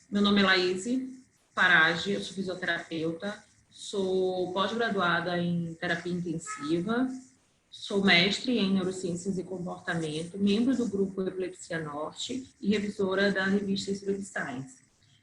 Meu nome é Laíse Farage, eu sou fisioterapeuta, sou pós-graduada em terapia intensiva, sou mestre em neurociências e comportamento, membro do grupo Epilepsia Norte e revisora da revista Sleep Science.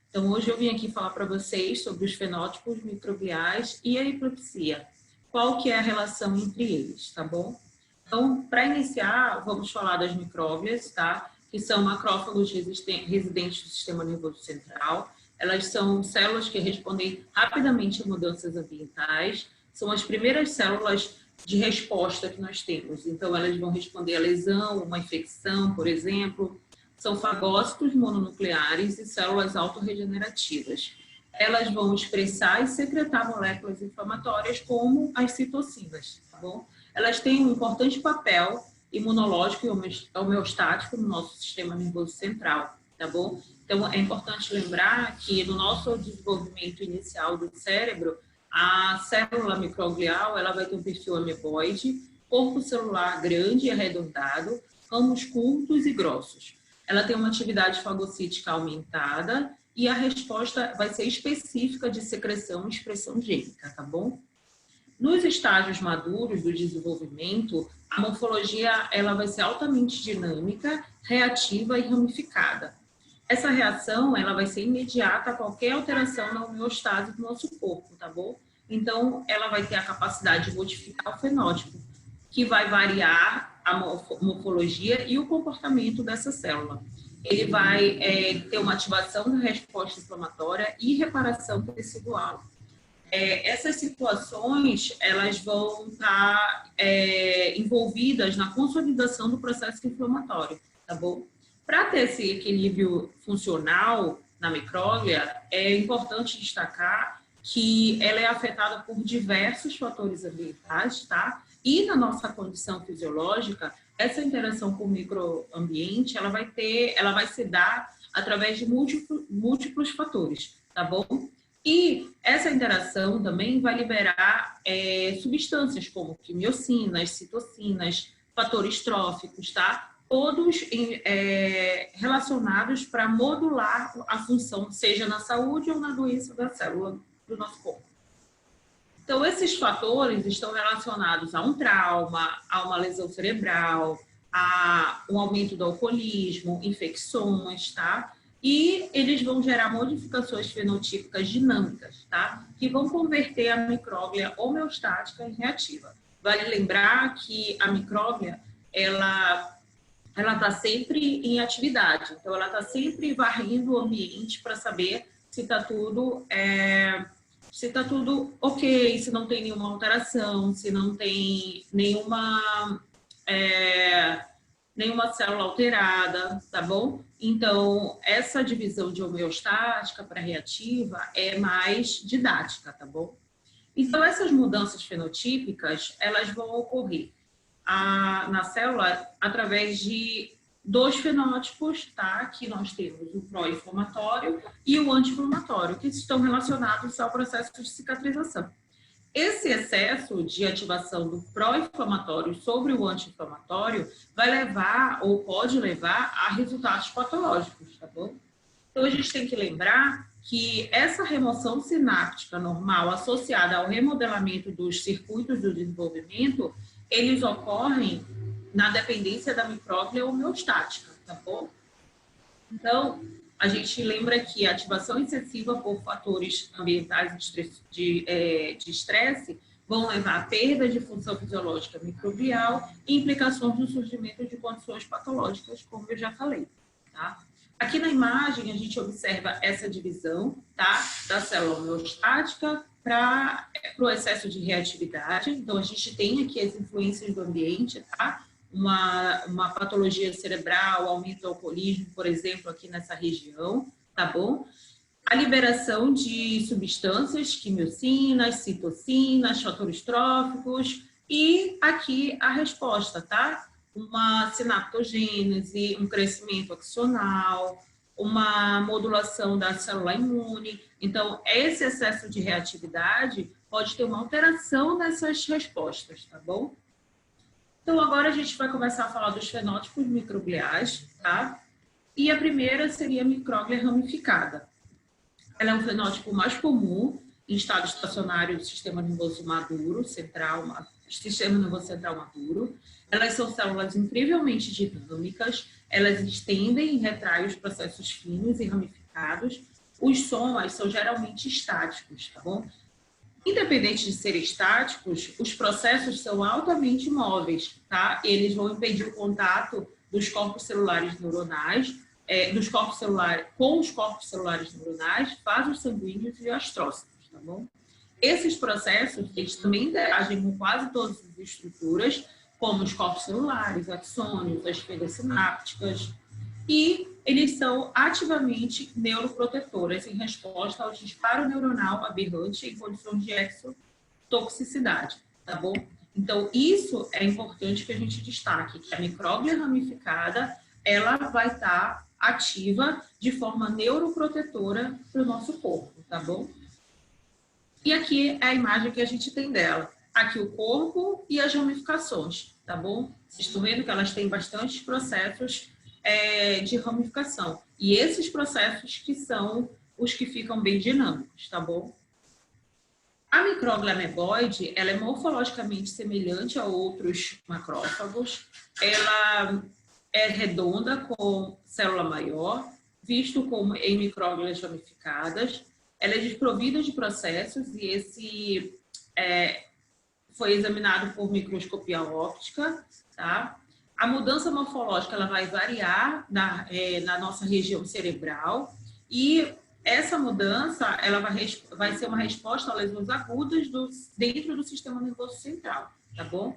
Então, hoje eu vim aqui falar para vocês sobre os fenótipos microgliais e a epilepsia. Qual que é a relação entre eles, tá bom? Então, para iniciar, vamos falar das micróglias, tá? Que são macrófagos residentes do sistema nervoso central. Elas são células que respondem rapidamente a mudanças ambientais. São as primeiras células de resposta que nós temos. Então, elas vão responder a lesão, uma infecção, por exemplo. São fagócitos mononucleares e células autorregenerativas. Elas vão expressar e secretar moléculas inflamatórias como as citocinas, tá bom? Elas têm um importante papel imunológico e homeostático no nosso sistema nervoso central, tá bom? Então, é importante lembrar que no nosso desenvolvimento inicial do cérebro, a célula microglial, ela vai ter um perfil ameboide, corpo celular grande e arredondado, ramos curtos e grossos. Ela tem uma atividade fagocítica aumentada e a resposta vai ser específica de secreção e expressão gênica, tá bom? Nos estágios maduros do desenvolvimento, a morfologia ela vai ser altamente dinâmica, reativa e ramificada. Essa reação ela vai ser imediata a qualquer alteração na homeostase do nosso corpo, tá bom? Então, ela vai ter a capacidade de modificar o fenótipo, que vai variar a morfologia e o comportamento dessa célula. Ele vai ter uma ativação da resposta inflamatória e reparação tecidual. Essas situações, elas vão estar envolvidas na consolidação do processo inflamatório, tá bom? Para ter esse equilíbrio funcional na micróglia, é importante destacar que ela é afetada por diversos fatores ambientais, tá? E na nossa condição fisiológica, essa interação com o microambiente, ela vai se dar através de múltiplos fatores, tá bom? E essa interação também vai liberar substâncias como quimiocinas, citocinas, fatores tróficos, tá? Todos relacionados para modular a função, seja na saúde ou na doença da célula do nosso corpo. Então, esses fatores estão relacionados a um trauma, a uma lesão cerebral, a um aumento do alcoolismo, infecções, tá? E eles vão gerar modificações fenotípicas dinâmicas, tá? Que vão converter a micróglia homeostática em reativa. Vale lembrar que a micróglia, ela está sempre em atividade. Então, ela está sempre varrendo o ambiente para saber se está tudo ok, se não tem nenhuma alteração, se não tem nenhuma célula alterada, tá bom? Então, essa divisão de homeostática para reativa é mais didática, tá bom? Então, essas mudanças fenotípicas, elas vão ocorrer na célula através de dois fenótipos, tá? Que nós temos o pró-inflamatório e o anti-inflamatório, que estão relacionados ao processo de cicatrização. Esse excesso de ativação do pró-inflamatório sobre o anti-inflamatório vai levar ou pode levar a resultados patológicos, tá bom? Então, a gente tem que lembrar que essa remoção sináptica normal associada ao remodelamento dos circuitos do desenvolvimento, eles ocorrem na dependência da micróglia homeostática, tá bom? Então, a gente lembra que a ativação excessiva por fatores ambientais de estresse vão levar a perda de função fisiológica microbial e implicações no surgimento de condições patológicas, como eu já falei, tá? Aqui na imagem, a gente observa essa divisão, tá? Da célula homeostática para o excesso de reatividade. Então, a gente tem aqui as influências do ambiente, tá? Uma patologia cerebral, aumento do alcoolismo, por exemplo, aqui nessa região, tá bom? A liberação de substâncias, quimiocinas, citocinas, fatores tróficos e aqui a resposta, tá? Uma sinaptogênese, um crescimento axonal, uma modulação da célula imune. Então, esse excesso de reatividade pode ter uma alteração nessas respostas, tá bom? Então, agora a gente vai começar a falar dos fenótipos microgliais, tá? E a primeira seria a micróglia ramificada. Ela é um fenótipo mais comum em estado estacionário do sistema nervoso maduro, sistema nervoso central maduro. Elas são células incrivelmente dinâmicas, elas estendem e retraem os processos finos e ramificados. Os somas são geralmente estáticos, tá bom? Independente de serem estáticos, os processos são altamente móveis, tá? Eles vão impedir o contato dos corpos celulares neuronais, com os corpos celulares neuronais, vasos sanguíneos e astrócitos, tá bom? Esses processos, eles também interagem com quase todas as estruturas, como os corpos celulares, axônios, as feiras sinápticas, e eles são ativamente neuroprotetoras em resposta ao disparo neuronal aberrante em condições de exotoxicidade, tá bom? Então, isso é importante que a gente destaque, que a micróglia ramificada, ela vai estar ativa de forma neuroprotetora para o nosso corpo, tá bom? E aqui é a imagem que a gente tem dela. Aqui o corpo e as ramificações, tá bom? Vocês estão vendo que elas têm bastantes processos de ramificação. E esses processos que são os que ficam bem dinâmicos, tá bom? A micróglia ameboide, ela é morfologicamente semelhante a outros macrófagos. Ela é redonda com célula maior, visto como em micróglias ramificadas. Ela é desprovida de processos e esse foi examinado por microscopia óptica, tá? A mudança morfológica ela vai variar na nossa região cerebral e essa mudança ela vai ser uma resposta a lesões agudas dentro do sistema nervoso central, tá bom?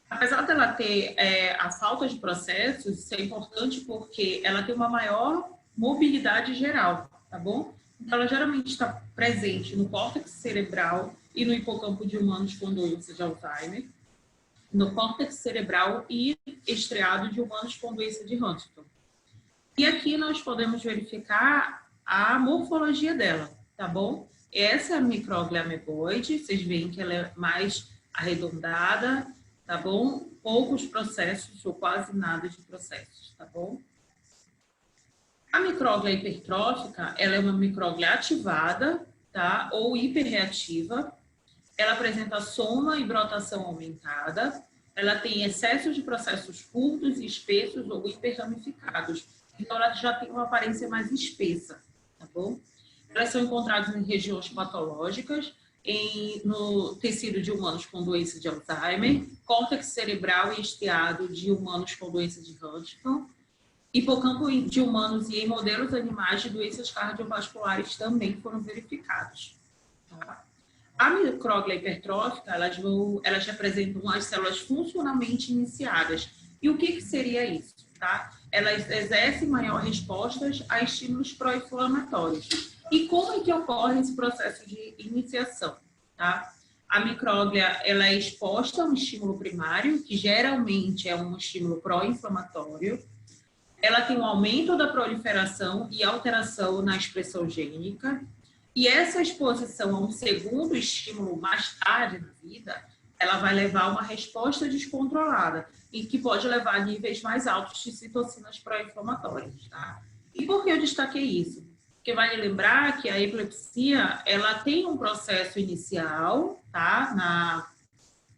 Apesar dela ter a falta de processos, isso é importante porque ela tem uma maior mobilidade geral, tá bom? Então, ela geralmente está presente no córtex cerebral e no hipocampo de humanos com doença de Alzheimer, no córtex cerebral e estriado de humanos com doença de Huntington. E aqui nós podemos verificar a morfologia dela, tá bom? Essa é a micróglia ameboide, vocês veem que ela é mais arredondada, tá bom? Poucos processos ou quase nada de processos, tá bom? A micróglia hipertrófica, ela é uma micróglia ativada, tá? Ou hiperreativa. Ela apresenta soma e brotação aumentada. Ela tem excesso de processos curtos e espessos ou hiperramificados. Então, ela já tem uma aparência mais espessa, tá bom? Elas são encontradas em regiões patológicas, no tecido de humanos com doença de Alzheimer, córtex cerebral e estriado de humanos com doença de Huntington, hipocampo de humanos e em modelos animais de doenças cardiovasculares também foram verificados. Tá? A micróglia hipertrófica, elas representam as células funcionalmente iniciadas. E o que seria isso? Tá? Elas exercem maior respostas a estímulos pró-inflamatórios. E como é que ocorre esse processo de iniciação? Tá? A micróglia ela é exposta a um estímulo primário, que geralmente é um estímulo pró-inflamatório. Ela tem um aumento da proliferação e alteração na expressão gênica. E essa exposição a um segundo estímulo mais tarde na vida, ela vai levar a uma resposta descontrolada e que pode levar a níveis mais altos de citocinas pró-inflamatórias, tá? E por que eu destaquei isso? Porque vale lembrar que a epilepsia, ela tem um processo inicial, tá?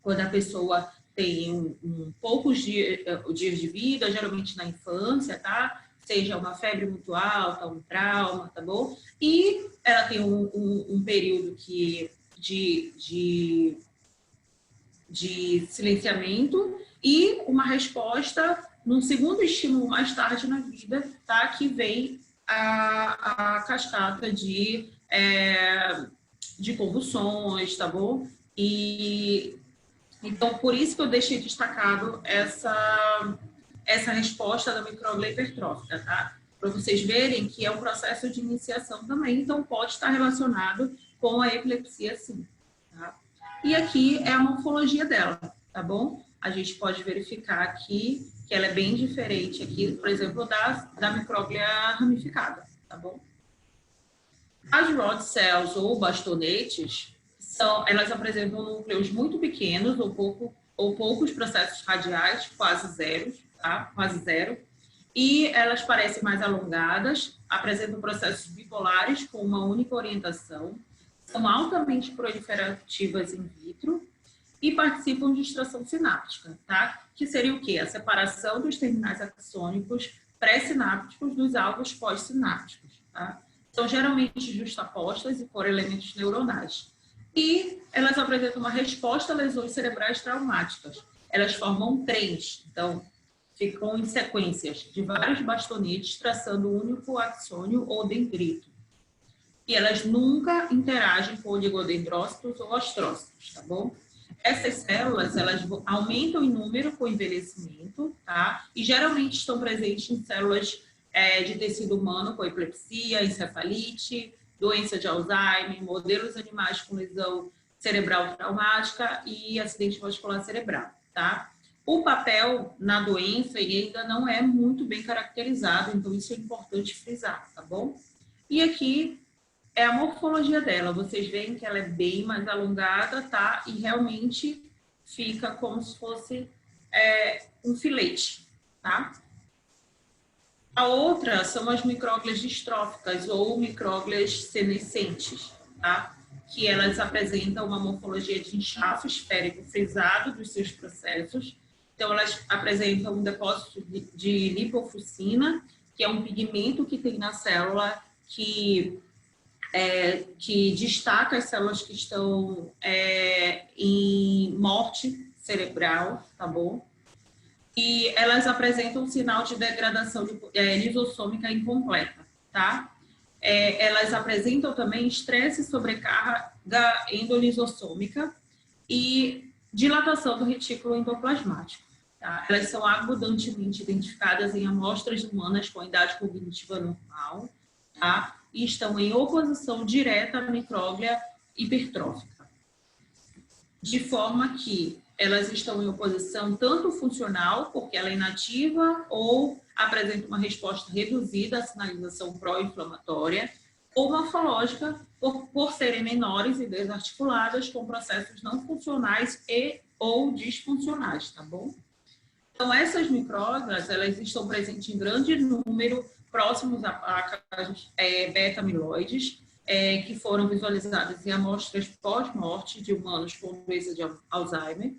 Quando a pessoa tem poucos dias de vida, geralmente na infância, tá? Seja uma febre muito alta, um trauma, tá bom? E ela tem um período de silenciamento e uma resposta num segundo estímulo mais tarde na vida, tá? Que vem a cascata de convulsões, tá bom? Então, por isso que eu deixei destacado essa resposta da micróglia hipertrófica, tá? Para vocês verem que é um processo de iniciação também, então pode estar relacionado com a epilepsia, sim. Tá? E aqui é a morfologia dela, tá bom? A gente pode verificar aqui que ela é bem diferente aqui, por exemplo, da micróglia ramificada, tá bom? As rod cells ou bastonetes, elas apresentam núcleos muito pequenos ou poucos processos radiais, quase zero, tá? Quase zero. E elas parecem mais alongadas, apresentam processos bipolares com uma única orientação, são altamente proliferativas in vitro e participam de extração sináptica, tá? Que seria o quê? A separação dos terminais axônicos pré-sinápticos dos alvos pós-sinápticos, tá? São geralmente justapostas e por elementos neuronais. E elas apresentam uma resposta a lesões cerebrais traumáticas. Elas formam trens, então ficam em sequências de vários bastonetes traçando um único axônio ou dendrito. E elas nunca interagem com oligodendrócitos ou astrócitos, tá bom? Essas células, elas aumentam em número com o envelhecimento, tá? E geralmente estão presentes em células de tecido humano com epilepsia, encefalite, doença de Alzheimer, modelos animais com lesão cerebral traumática e acidente vascular cerebral, tá? O papel na doença ele ainda não é muito bem caracterizado, então isso é importante frisar, tá bom? E aqui é a morfologia dela. Vocês veem que ela é bem mais alongada, tá? E realmente fica como se fosse um filete, tá? A outra são as micróglias distróficas ou micróglias senescentes, tá? Que elas apresentam uma morfologia de inchaço esférico frisado dos seus processos. Então, elas apresentam um depósito de lipofuscina, que é um pigmento que tem na célula que destaca as células que estão em morte cerebral, tá bom? E elas apresentam um sinal de degradação lisossômica incompleta, tá? Elas apresentam também estresse e sobrecarga endolisossômica e dilatação do retículo endoplasmático. Tá? Elas são agudantemente identificadas em amostras humanas com idade cognitiva normal, tá? E estão em oposição direta à micróglia hipertrófica, de forma que elas estão em oposição tanto funcional, porque ela é inativa, ou apresenta uma resposta reduzida à sinalização pró-inflamatória, ou morfológica, por serem menores e desarticuladas, com processos não funcionais e ou disfuncionais, tá bom? Então, essas micróglias, elas estão presentes em grande número, próximos a beta-amiloides, que foram visualizadas em amostras pós-morte de humanos com doença de Alzheimer.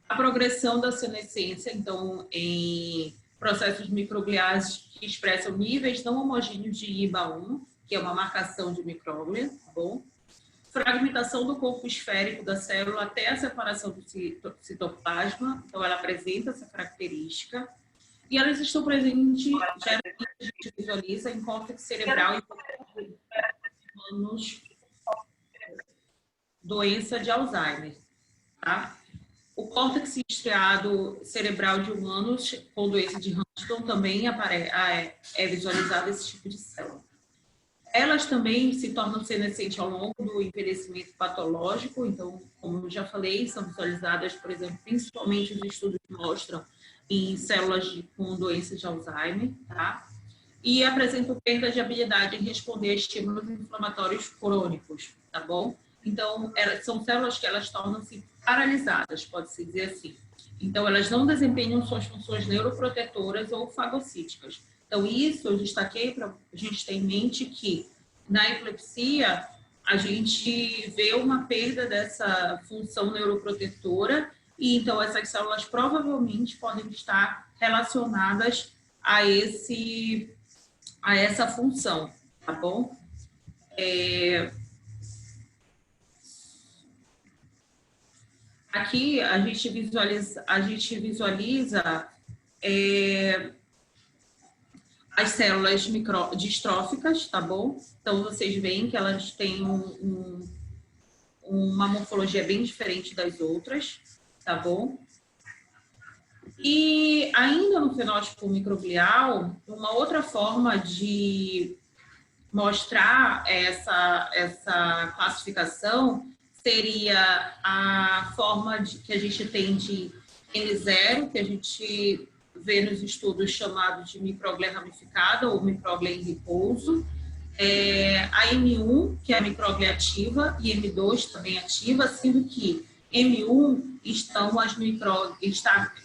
A progressão da senescência, então, em processos microgliais que expressam níveis não homogêneos de IBA1, que é uma marcação de micróglia, tá bom? Fragmentação do corpo esférico da célula até a separação do citoplasma, então ela apresenta essa característica. E elas estão presentes, geralmente a gente visualiza em córtex cerebral e humanos, doença de Alzheimer, tá? O córtex estriado cerebral de humanos com doença de Huntington também é visualizado esse tipo de célula. Elas também se tornam senescentes ao longo do envelhecimento patológico, então, como eu já falei, são visualizadas, por exemplo, principalmente os estudos mostram em células com doença de Alzheimer, tá? E apresentam perda de habilidade em responder a estímulos inflamatórios crônicos, tá bom? Então, são células que elas tornam-se paralisadas, pode-se dizer assim. Então, elas não desempenham suas funções neuroprotetoras ou fagocíticas. Então, isso eu destaquei para a gente ter em mente que na epilepsia a gente vê uma perda dessa função neuroprotetora e então essas células provavelmente podem estar relacionadas a essa função, tá bom? Aqui a gente visualiza as células distróficas, tá bom? Então, vocês veem que elas têm uma morfologia bem diferente das outras, tá bom? E ainda no fenótipo microglial, uma outra forma de mostrar essa classificação seria a forma que a gente tem de N0, que a gente vê nos estudos chamados de micróglia ramificada ou micróglia em repouso, a M1, que é a micróglia ativa, e M2 também ativa, sendo que M1 está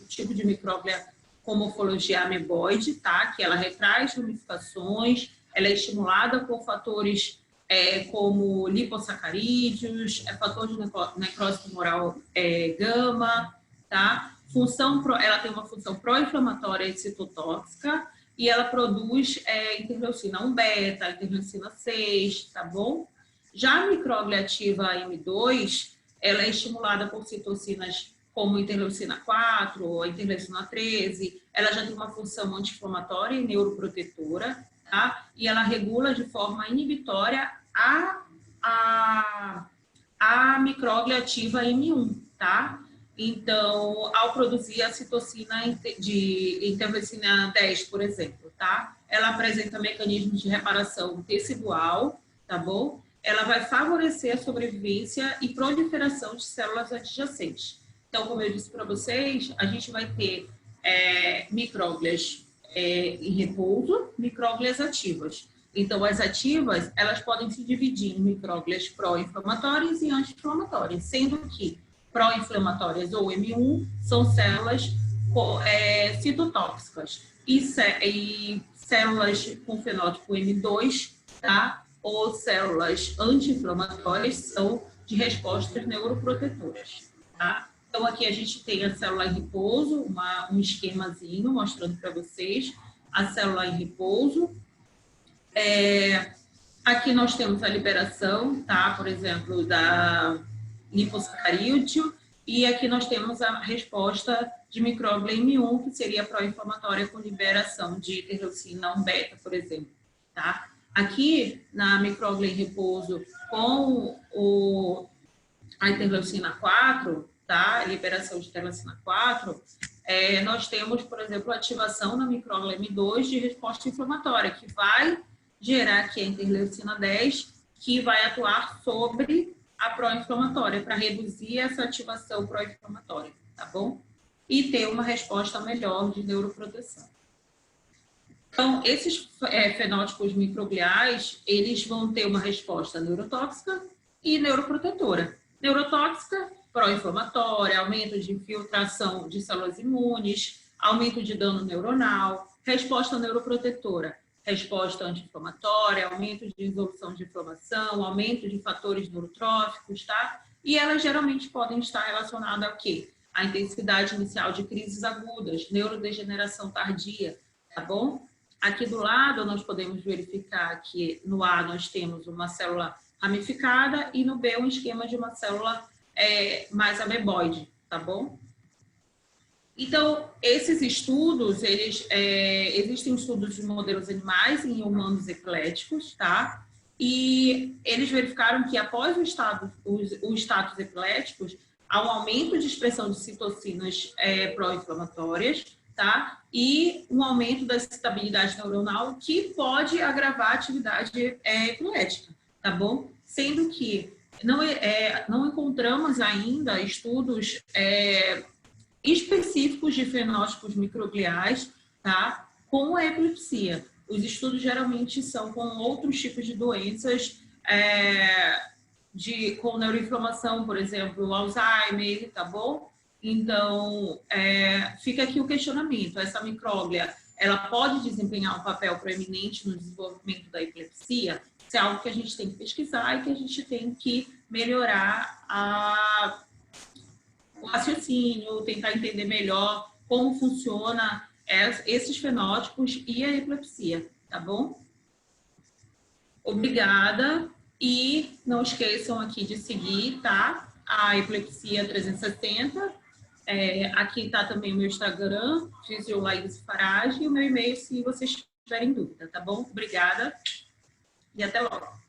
o tipo de micróglia com morfologia ameboide, tá? Que ela retrai ramificações, ela é estimulada por fatores como lipossacarídeos, fator de necrose tumoral gama, tá? Ela tem uma função pró-inflamatória e citotóxica e ela produz interleucina 1-beta, interleucina 6, tá bom? Já a micróglia ativa M2, ela é estimulada por citocinas como interleucina 4, a interleucina 13, ela já tem uma função anti-inflamatória e neuroprotetora, tá? E ela regula de forma inibitória a micróglia ativa M1, tá? Então, ao produzir a citocina de interleucina 10, por exemplo, tá? Ela apresenta mecanismos de reparação tecidual, tá bom? Ela vai favorecer a sobrevivência e proliferação de células adjacentes. Então, como eu disse para vocês, a gente vai ter micróglias em repouso, micróglias ativas. Então, as ativas, elas podem se dividir em micróglias pró-inflamatórias e anti-inflamatórias, sendo que pró-inflamatórias ou M1 são células citotóxicas e células com fenótipo M2, tá? Ou células anti-inflamatórias são de respostas neuroprotetoras, tá? Então, aqui a gente tem a célula em repouso, um esquemazinho mostrando para vocês a célula em repouso. Aqui nós temos a liberação, tá? Por exemplo, da lipossacarídeo, e aqui nós temos a resposta de micróglia M1, que seria pró-inflamatória com liberação de interleucina 1-beta, por exemplo, tá? Aqui, na micróglia em repouso com a interleucina 4, tá? Liberação de interleucina 4, nós temos, por exemplo, a ativação na micróglia M2 de resposta inflamatória, que vai gerar aqui a interleucina 10, que vai atuar sobre a pró-inflamatória, para reduzir essa ativação pró-inflamatória, tá bom? E ter uma resposta melhor de neuroproteção. Então, esses fenótipos microgliais, eles vão ter uma resposta neurotóxica e neuroprotetora. Neurotóxica, pró-inflamatória, aumento de infiltração de células imunes, aumento de dano neuronal. Resposta neuroprotetora, resposta anti-inflamatória, aumento de resolução de inflamação, aumento de fatores neurotróficos, tá? E elas geralmente podem estar relacionadas ao quê? A intensidade inicial de crises agudas, neurodegeneração tardia, tá bom? Aqui do lado, nós podemos verificar que no A nós temos uma célula ramificada e no B um esquema de uma célula mais ameboide, tá bom? Então, esses estudos, existem estudos de modelos animais em humanos epiléticos, tá? E eles verificaram que após os status epiléticos, há um aumento de expressão de citocinas pró-inflamatórias, tá? E um aumento da excitabilidade neuronal que pode agravar a atividade epilética, tá bom? Sendo que não encontramos ainda estudos específicos de fenótipos microgliais, tá? Com a epilepsia. Os estudos geralmente são com outros tipos de doenças, com neuroinflamação, por exemplo, Alzheimer, tá bom? Então, fica aqui o questionamento. Essa micróglia, ela pode desempenhar um papel proeminente no desenvolvimento da epilepsia? Isso é algo que a gente tem que pesquisar e que a gente tem que melhorar o raciocínio, tentar entender melhor como funciona esses fenótipos e a epilepsia, tá bom? Obrigada e não esqueçam aqui de seguir, tá? A Epilepsia 360. Aqui tá também o meu Instagram, Fisiolaís Farage, e o meu e-mail se vocês tiverem dúvida, tá bom? Obrigada e até logo.